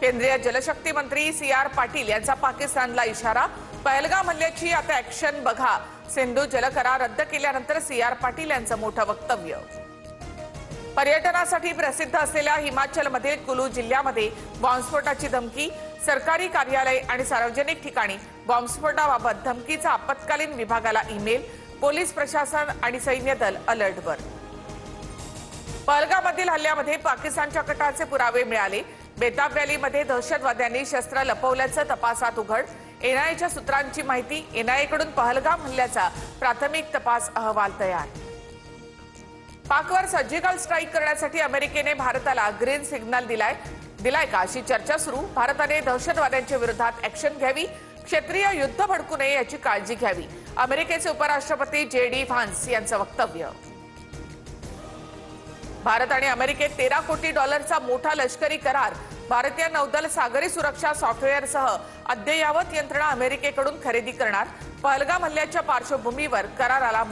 केंद्रीय जलशक्ती मंत्री सी.आर. पाटील यांचा पाकिस्तानला इशारा। पहलगाम हल्ल्याची आता ऍक्शन बघा। सिंधू जलकरार रद्द केल्यानंतर सी.आर. पाटील यांचं मोठं वक्तव्य। पर्यटनासाठी प्रसिद्ध असलेल्या हिमाचलमधील कुलू जिल्ह्यामध्ये बॉम्बस्फोटाची धमकी। सरकारी कार्यालय आणि सार्वजनिक ठिकाणी बॉम्बस्फोटाबाबत धमकीचा आपत्कालीन विभागाला ईमेल। पोलीस प्रशासन आणि सैन्य दल अलर्टवर। पहलगाममधील हल्ल्यामध्ये पाकिस्तानच्या कटाचे पुरावे मिळाले। बेताब व्हॅलीमध्ये दहशतवाद्यांनी शस्त्र लपवल्याचं तपासात उघड। एनआयएच्या सूत्रांची माहिती। एनआयएकडून पहलगाम हल्ल्याचा प्राथमिक तपास अहवाल तयार। पाकवर सर्जिकल स्ट्राईक करण्यासाठी अमेरिकेने भारताला ग्रीन सिग्नल दिलाय का अशी चर्चा सुरू। भारताने दहशतवाद्यांच्या विरोधात ऍक्शन घ्यावी, क्षेत्रीय युद्ध भडकू नये याची काळजी घ्यावी, अमेरिकेचे उपराष्ट्रपती जे.डी. व्हान्स यांचं वक्तव्य। भारत आणि अमेरिकेत $13 कोटी मोठा लष्करी करार। भारतीय नौदल सागरी सुरक्षा सॉफ्टवेअरसह अद्ययावत यंत्रणा अमेरिकेकडून खरेदी करणार। पहलगाम हल्ल्याच्या पार्श्वभूमीवर कराराला